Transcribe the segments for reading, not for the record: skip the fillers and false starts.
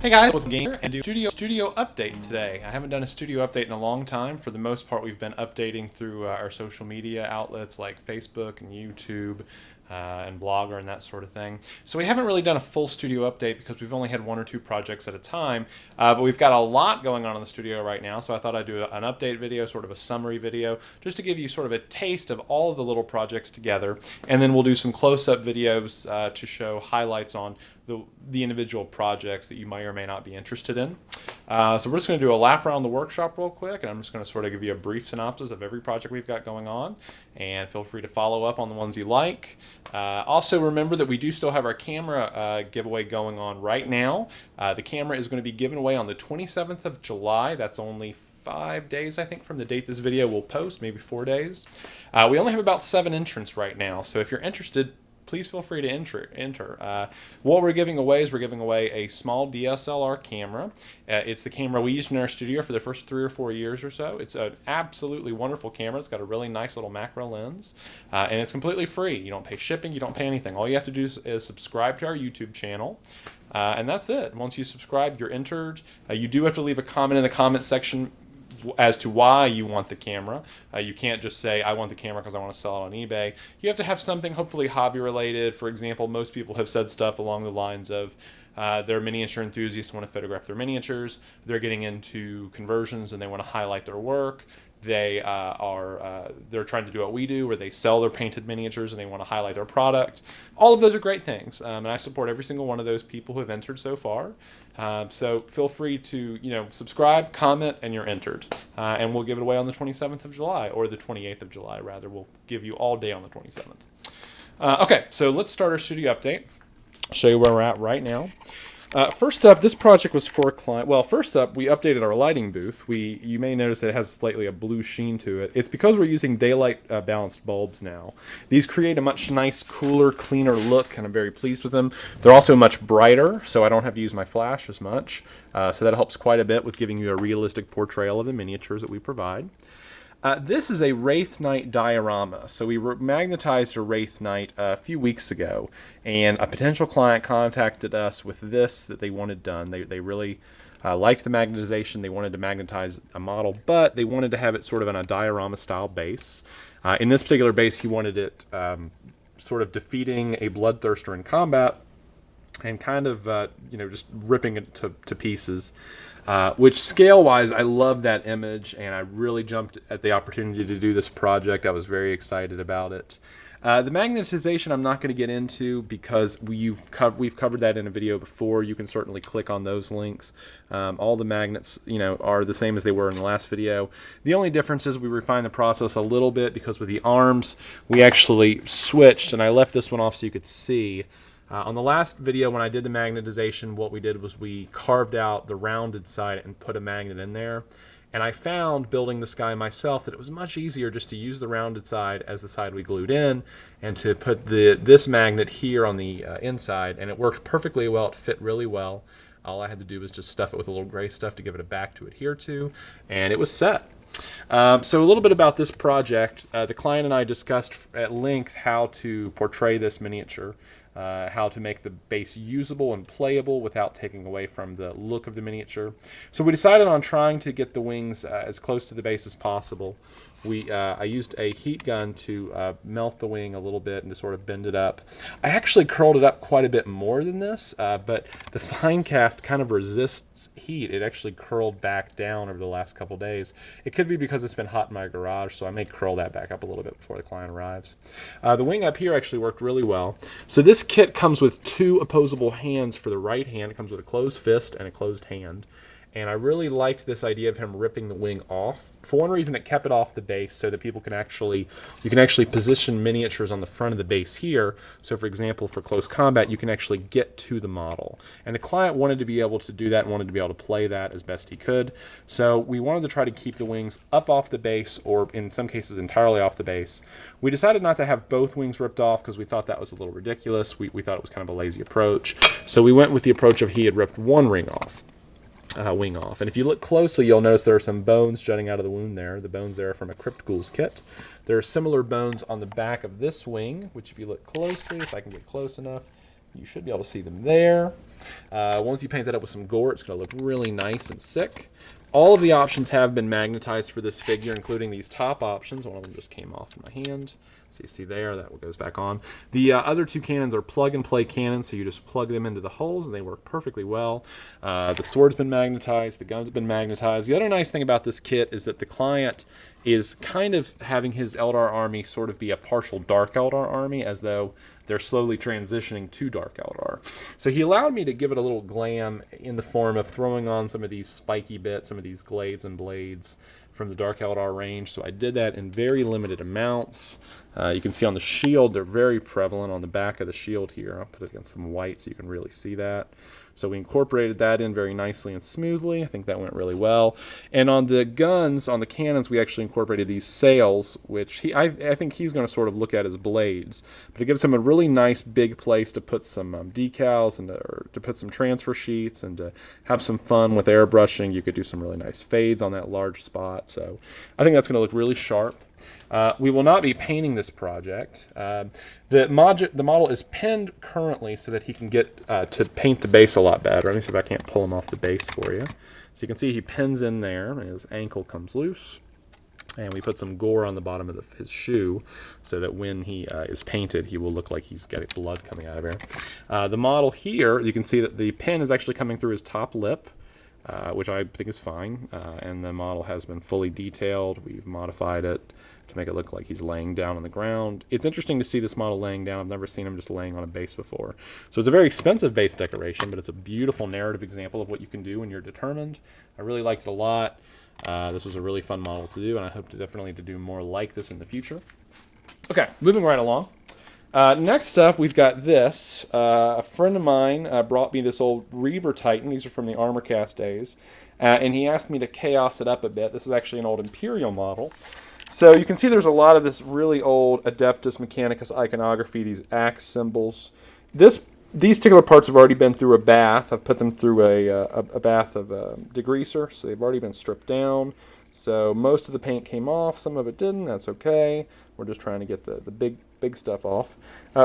Hey guys, welcome to Gamer and do studio update today. I haven't done a studio update in a long time. For the most part, we've been updating through our social media outlets like Facebook and YouTube and Blogger and that sort of thing. So we haven't really done a full studio update because we've only had one or two projects at a time. But we've got a lot going on in the studio right now, so I thought I'd do an update video, sort of a summary video, just to give you sort of a taste of all of the little projects together. And then we'll do some close-up videos to show highlights on the individual projects that you may or may not be interested in. So we're just going to do a lap around the workshop real quick, and I'm just going to sort of give you a brief synopsis of every project we've got going on, and feel free to follow up on the ones you like. Also remember that we do still have our camera giveaway going on right now. The camera is going to be given away on the 27th of July. That's only 5 days, I think, from the date this video will post, maybe 4 days. We only have about 7 entrants right now, so if you're interested, please feel free to enter. What we're giving away is we're giving away a small DSLR camera. It's the camera we used in our studio for the first 3 or 4 years or so. It's an absolutely wonderful camera. It's got a really nice little macro lens, and it's completely free. You don't pay shipping, you don't pay anything. All you have to do is subscribe to our YouTube channel. And that's it. Once you subscribe, you're entered. You do have to leave a comment in the comment section as to why you want the camera. You can't just say, I want the camera because I want to sell it on eBay. You have to have something hopefully hobby related. For example, most people have said stuff along the lines of they're miniature enthusiasts, want to photograph their miniatures. They're getting into conversions and they want to highlight their work. They're trying to do what we do, where they sell their painted miniatures and they want to highlight their product. All of those are great things, and I support every single one of those people who have entered so far. So feel free to subscribe, comment, and you're entered. And we'll give it away on the 27th of July, or the 28th of July rather. We'll give you all day on the 27th. Okay, so let's start our studio update. I'll show you where we're at right now. First up, this project was for a client. Well, first up, we updated our lighting booth. You may notice that it has slightly a blue sheen to it. It's because we're using daylight balanced bulbs now. These create a much nice, cooler, cleaner look, and I'm very pleased with them. They're also much brighter, so I don't have to use my flash as much. So that helps quite a bit with giving you a realistic portrayal of the miniatures that we provide. This is a Wraith Knight diorama. So we magnetized a Wraith Knight a few weeks ago, and a potential client contacted us with this that they wanted done. They really liked the magnetization. They wanted to magnetize a model, but they wanted to have it sort of on a diorama style base. In this particular base, he wanted it sort of defeating a bloodthirster in combat and kind of just ripping it to pieces. Which scale-wise, I love that image, and I really jumped at the opportunity to do this project. I was very excited about it. The magnetization I'm not going to get into because we've covered that in a video before. You can certainly click on those links. All the magnets, are the same as they were in the last video. The only difference is we refined the process a little bit because with the arms, we actually switched, and I left this one off so you could see. On the last video when I did the magnetization, what we did was we carved out the rounded side and put a magnet in there. And I found, building this guy myself, that it was much easier just to use the rounded side as the side we glued in and to put this magnet here on the inside. And it worked perfectly well. It fit really well. All I had to do was just stuff it with a little gray stuff to give it a back to adhere to. And it was set. So a little bit about this project. The client and I discussed at length how to portray this miniature. How to make the base usable and playable without taking away from the look of the miniature. So we decided on trying to get the wings as close to the base as possible. I used a heat gun to melt the wing a little bit and to sort of bend it up. I actually curled it up quite a bit more than this, but the fine cast kind of resists heat. It actually curled back down over the last couple days. It could be because it's been hot in my garage, so I may curl that back up a little bit before the client arrives. The wing up here actually worked really well. So this kit comes with 2 opposable hands for the right hand. It comes with a closed fist and a closed hand. And I really liked this idea of him ripping the wing off. For one reason, it kept it off the base so that you can actually position miniatures on the front of the base here. So for example, for close combat, you can actually get to the model. And the client wanted to be able to do that and wanted to be able to play that as best he could. So we wanted to try to keep the wings up off the base, or in some cases entirely off the base. We decided not to have both wings ripped off because we thought that was a little ridiculous. We thought it was kind of a lazy approach. So we went with the approach of he had ripped one wing off. And if you look closely, you'll notice there are some bones jutting out of the wound there. The bones there are from a Crypt Ghouls kit. There are similar bones on the back of this wing, which if you look closely, if I can get close enough, You should be able to see them there. Once you paint that up with some gore, it's going to look really nice and sick. All of the options have been magnetized for this figure, including these top options. One of them just came off in my hand. So you see there, that goes back on. The other two cannons are plug-and-play cannons, so you just plug them into the holes, and they work perfectly well. The sword's been magnetized. The gun's been magnetized. The other nice thing about this kit is that the client is kind of having his Eldar army sort of be a partial Dark Eldar army, as though they're slowly transitioning to Dark Eldar. So he allowed me to give it a little glam in the form of throwing on some of these spiky bits, some of these glaives and blades from the Dark Eldar range. So I did that in very limited amounts. You can see on the shield, they're very prevalent on the back of the shield here. I'll put it against some white so you can really see that. So we incorporated that in very nicely and smoothly. I think that went really well. And on the guns, on the cannons, we actually incorporated these sails, which I think he's going to sort of look at as blades. But it gives him a really nice big place to put some decals and to put some transfer sheets and to have some fun with airbrushing. You could do some really nice fades on that large spot. So I think that's going to look really sharp. We will not be painting this project. The model is pinned currently so that he can get to paint the base a lot better. Let me see if I can't pull him off the base for you. So you can see he pins in there, and his ankle comes loose. And we put some gore on the bottom of his shoe so that when he is painted, he will look like he's got blood coming out of here. The model here, you can see that the pin is actually coming through his top lip. Which I think is fine, and the model has been fully detailed. We've modified it to make it look like he's laying down on the ground. It's interesting to see this model laying down. I've never seen him just laying on a base before. So it's a very expensive base decoration, but it's a beautiful narrative example of what you can do when you're determined. I really liked it a lot. This was a really fun model to do, and I hope to definitely do more like this in the future. Okay, moving right along. Next up, we've got this. A friend of mine brought me this old Reaver Titan. These are from the Armorcast days. And he asked me to chaos it up a bit. This is actually an old Imperial model. So you can see there's a lot of this really old Adeptus Mechanicus iconography, these axe symbols. These particular parts have already been through a bath. I've put them through a bath of degreaser, so they've already been stripped down. So most of the paint came off, some of it didn't. That's okay. We're just trying to get the big stuff off.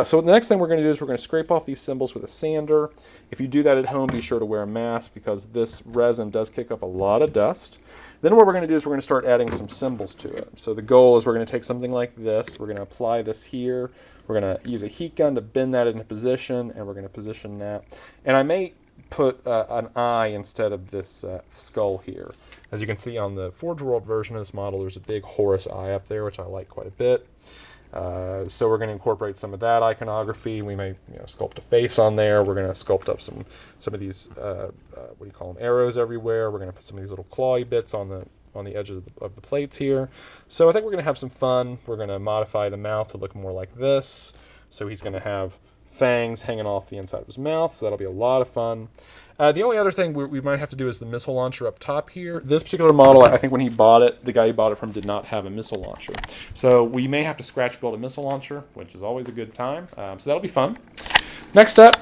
So the next thing we're going to do is we're going to scrape off these symbols with a sander. If you do that at home, be sure to wear a mask because this resin does kick up a lot of dust. Then what we're going to do is we're going to start adding some symbols to it. So the goal is we're going to take something like this. We're going to apply this here. We're going to use a heat gun to bend that into position, and we're going to position that. And I may put an eye instead of this skull here. As you can see on the Forge World version of this model, there's a big Horus eye up there, which I like quite a bit. So we're going to incorporate some of that iconography. We may sculpt a face on there. We're going to sculpt up some of these, what do you call them, arrows everywhere. We're going to put some of these little clawy bits on the edges of the plates here. So I think we're going to have some fun. We're going to modify the mouth to look more like this. So he's going to have fangs hanging off the inside of his mouth, so that'll be a lot of fun. The only other thing we might have to do is the missile launcher up top here. This particular model, I think when he bought it, the guy he bought it from did not have a missile launcher. So we may have to scratch build a missile launcher, which is always a good time. So that'll be fun. Next up,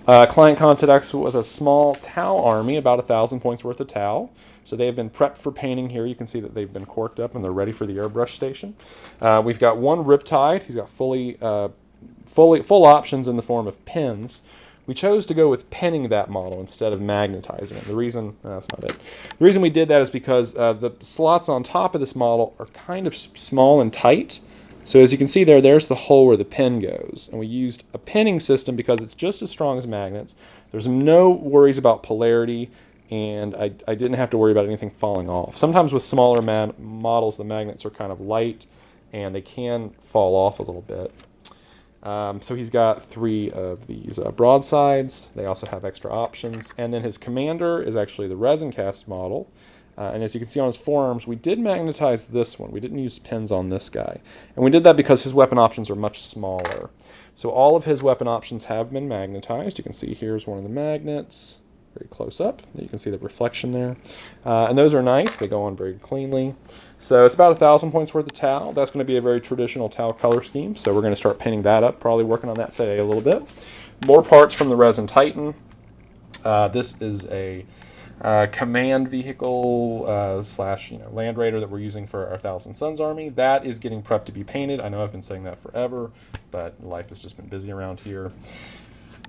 client contacted us with a small Tau army, about 1,000 points worth of Tau. So they have been prepped for painting here. You can see that they've been corked up and they're ready for the airbrush station. We've got one Riptide. He's got full options in the form of pins. We chose to go with pinning that model instead of magnetizing it. The reason, that's not it. The reason we did that is because the slots on top of this model are kind of small and tight. So as you can see there's the hole where the pin goes. And we used a pinning system because it's just as strong as magnets. There's no worries about polarity, and I didn't have to worry about anything falling off. Sometimes with smaller models, the magnets are kind of light, and they can fall off a little bit. So he's got 3 of these broadsides. They also have extra options. And then his commander is actually the resin cast model. And as you can see on his forearms, we did magnetize this one. We didn't use pins on this guy. And we did that because his weapon options are much smaller. So all of his weapon options have been magnetized. You can see here's one of the magnets. Very close up. You can see the reflection there. And those are nice. They go on very cleanly. So it's about 1,000 points worth of Tau. That's going to be a very traditional Tau color scheme. So we're going to start painting that up, probably working on that today a little bit. More parts from the Resin Titan. This is a command vehicle slash Land Raider that we're using for our Thousand Suns army. That is getting prepped to be painted. I know I've been saying that forever, but life has just been busy around here.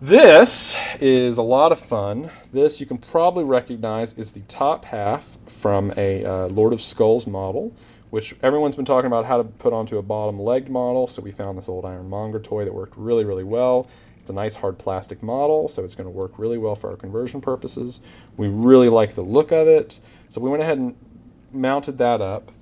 This is a lot of fun. This you can probably recognize is the top half from a Lord of Skulls model, which everyone's been talking about how to put onto a bottom-legged model, so we found this old Ironmonger toy that worked really, really well. It's a nice hard plastic model, so it's going to work really well for our conversion purposes. We really like the look of it, so we went ahead and mounted that up.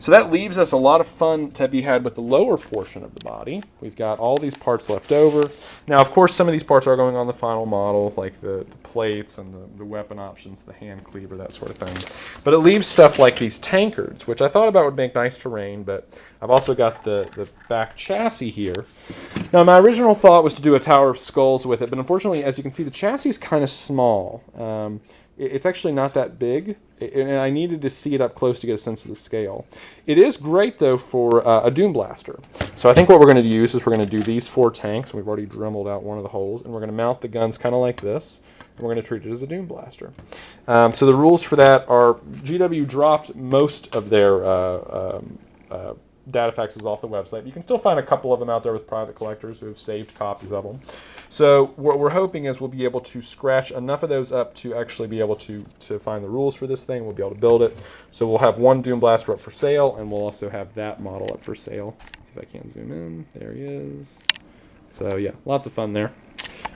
So that leaves us a lot of fun to be had with the lower portion of the body. We've got all these parts left over. Now, of course, some of these parts are going on the final model, like the plates and the weapon options, the hand cleaver, that sort of thing. But it leaves stuff like these tankards, which I thought about would make nice terrain, but I've also got the back chassis here. Now, my original thought was to do a Tower of Skulls with it, but unfortunately, as you can see, the chassis is kind of small. It's actually not that big, and I needed to see it up close to get a sense of the scale. It is great, though, for a Doom Blaster. So I think what we're going to use is we're going to do these 4 tanks, and we've already dremelled out one of the holes, and we're going to mount the guns kind of like this, and we're going to treat it as a Doom Blaster. So the rules for that are GW dropped most of their data faxes off the website. You can still find a couple of them out there with private collectors who have saved copies of them. So what we're hoping is we'll be able to scratch enough of those up to actually be able to find the rules for this thing. We'll be able to build it. So we'll have one Doom Blaster up for sale, and we'll also have that model up for sale. If I can zoom in, there he is. So yeah, lots of fun there.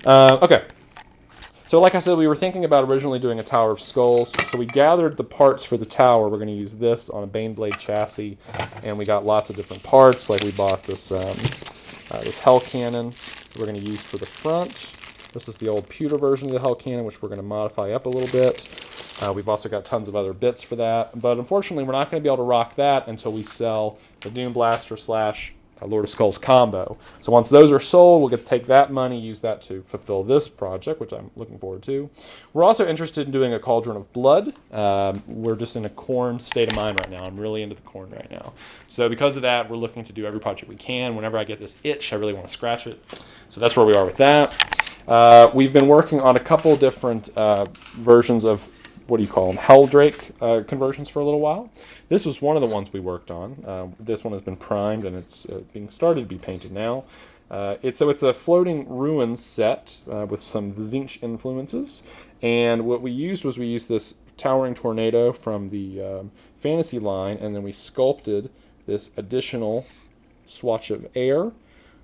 Okay. So like I said, we were thinking about originally doing a Tower of Skulls. So we gathered the parts for the tower. We're going to use this on a Baneblade chassis, and we got lots of different parts. Like we bought this this Hell Cannon we're going to use for the front. This is the old pewter version of the Hell Cannon, which we're going to modify up a little bit. We've also got tons of other bits for that, but unfortunately we're not going to be able to rock that until we sell the Doom Blaster / Lord of Skulls combo. So once those are sold, we'll get to take that money, use that to fulfill this project, which I'm looking forward to. We're also interested in doing a Cauldron of Blood. We're just in a corn state of mind right now. I'm really into the corn right now. So because of that, we're looking to do every project we can. Whenever I get this itch, I really want to scratch it. So that's where we are with that. We've been working on a couple different versions of, what do you call them, Helldrake conversions for a little while. This was one of the ones we worked on. This one has been primed, and it's being started to be painted now. It's a floating ruins set with some Tzeentch influences. And what we used was this Towering Tornado from the Fantasy line, and then we sculpted this additional swatch of air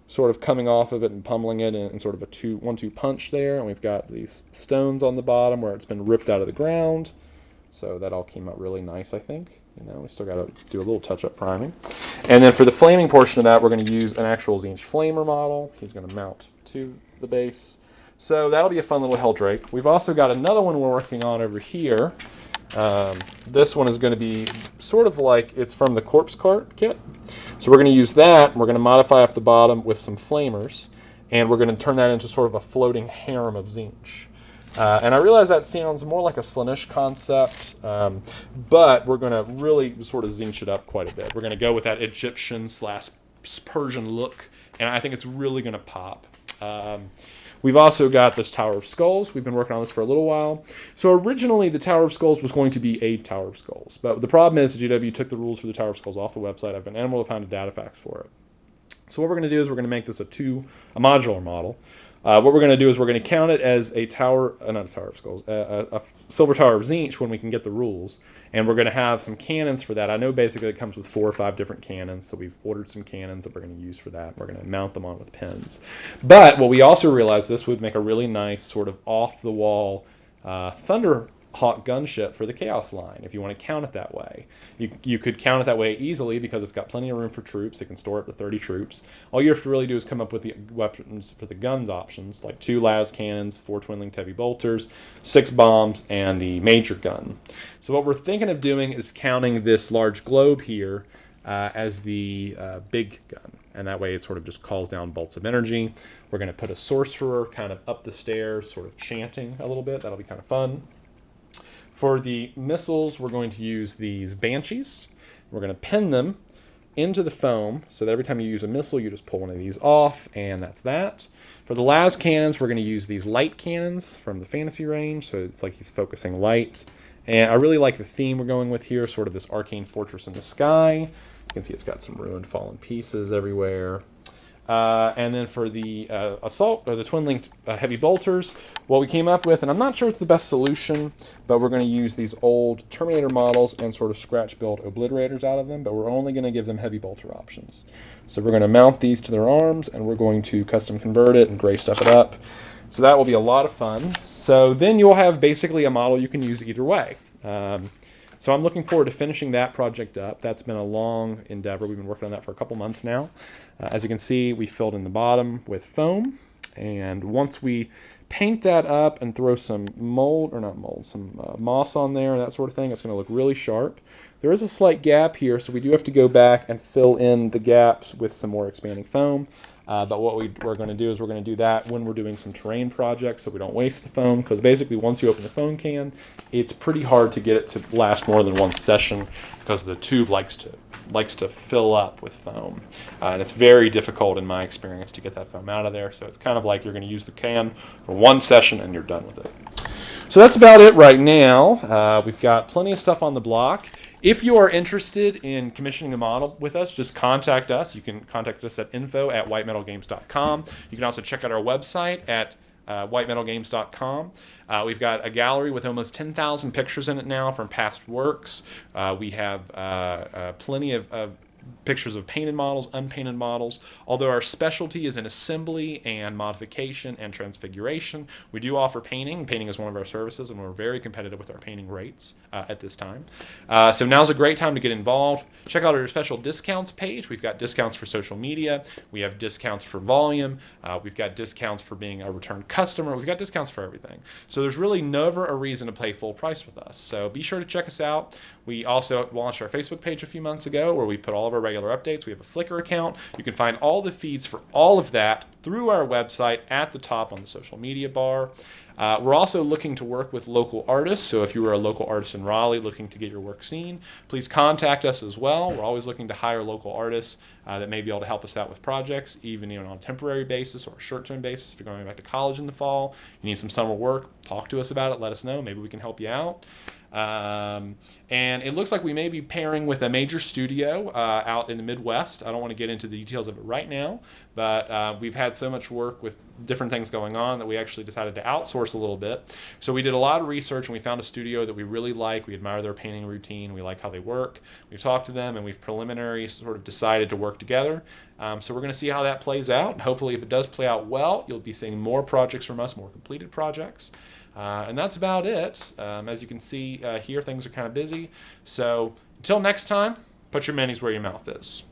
sort of coming off of it and pummeling it in sort of a 1-2 punch there. And we've got these stones on the bottom where it's been ripped out of the ground. So that all came out really nice, I think. You know, we still got to do a little touch-up priming. And then for the flaming portion of that, we're going to use an actual Tzeentch Flamer model. He's going to mount to the base. So that'll be a fun little Helldrake. We've also got another one we're working on over here. This one is going to be sort of like, it's from the Corpse Cart kit. So we're going to use that. We're going to modify up the bottom with some flamers, and we're going to turn that into sort of a floating harem of Tzeentch. And I realize that sounds more like a Slaanesh concept, but we're going to really sort of Tzeentch it up quite a bit. We're going to go with that Egyptian / Persian look, and I think it's really going to pop. We've also got this Tower of Skulls. We've been working on this for a little while. So originally, the Tower of Skulls was going to be a Tower of Skulls. But the problem is GW took the rules for the Tower of Skulls off the website. I've been unable to find a data fax for it. So what we're going to do is we're going to make this a modular model. What we're going to do is we're going to count it as a Tower, not a Tower of Skulls, a Silver Tower of Tzeentch when we can get the rules. And we're going to have some cannons for that. I know basically it comes with 4 or 5 different cannons, so we've ordered some cannons that we're going to use for that. We're going to mount them on with pins. But what we also realized, this would make a really nice sort of off-the-wall Thunderhawk gunship for the Chaos line, if you want to count it that way. You could count it that way easily because it's got plenty of room for troops. It can store up to 30 troops. All you have to really do is come up with the weapons for the guns options, like 2 las cannons, 4 twin-linked heavy bolters, 6 bombs, and the major gun. So what we're thinking of doing is counting this large globe here as the big gun. And that way it sort of just calls down bolts of energy. We're going to put a sorcerer kind of up the stairs, sort of chanting a little bit. That'll be kind of fun. For the missiles, we're going to use these Banshees. We're going to pin them into the foam so that every time you use a missile, you just pull one of these off, and that's that. For the las cannons, we're going to use these light cannons from the fantasy range, so it's like he's focusing light. And I really like the theme we're going with here, sort of this arcane fortress in the sky. You can see it's got some ruined fallen pieces everywhere. And then for the assault or the twin-linked heavy bolters, what we came up with, and I'm not sure it's the best solution, but we're going to use these old Terminator models and sort of scratch build obliterators out of them, but we're only going to give them heavy bolter options. So we're going to mount these to their arms, and we're going to custom convert it and gray stuff it up. So that will be a lot of fun. So then you'll have basically a model you can use either way. So I'm looking forward to finishing that project up. That's been a long endeavor. We've been working on that for a couple months now. As you can see, we filled in the bottom with foam. And once we paint that up and throw some some moss on there and that sort of thing, it's going to look really sharp. There is a slight gap here, so we do have to go back and fill in the gaps with some more expanding foam. But what we're going to do is we're going to do that when we're doing some terrain projects so we don't waste the foam, because basically once you open the foam can, it's pretty hard to get it to last more than one session because the tube likes to fill up with foam. And it's very difficult in my experience to get that foam out of there, so it's kind of like you're going to use the can for one session and you're done with it. So that's about it right now. We've got plenty of stuff on the block. If you are interested in commissioning a model with us, just contact us. You can contact us at info@whitemetalgames.com. You can also check out our website at whitemetalgames.com. We've got a gallery with almost 10,000 pictures in it now from past works. We have plenty of pictures of painted models, unpainted models. Although our specialty is in assembly and modification and transfiguration, we do offer painting. Painting is one of our services, and we're very competitive with our painting rates at this time. So now's a great time to get involved. Check out our special discounts page. We've got discounts for social media. We have discounts for volume. We've got discounts for being a return customer. We've got discounts for everything. So there's really never a reason to pay full price with us. So be sure to check us out. We also launched our Facebook page a few months ago where we put all of our regular updates. We have a Flickr account. You can find all the feeds for all of that through our website at the top on the social media bar. We're also looking to work with local artists, so if you are a local artist in Raleigh looking to get your work seen, please contact us as well. We're always looking to hire local artists that may be able to help us out with projects, even on a temporary basis or a short-term basis. If you're going back to college in the fall, you need some summer work, talk to us about it, let us know. Maybe we can help you out. And it looks like we may be pairing with a major studio out in the Midwest. I don't want to get into the details of it right now, but we've had so much work with different things going on that we actually decided to outsource a little bit. So we did a lot of research and we found a studio that we really like. We admire their painting routine. We like how they work. We've talked to them and we've preliminary sort of decided to work together. So we're going to see how that plays out. Hopefully if it does play out well, you'll be seeing more projects from us, more completed projects. And that's about it. As you can see here, things are kind of busy. So until next time, put your minis where your mouth is.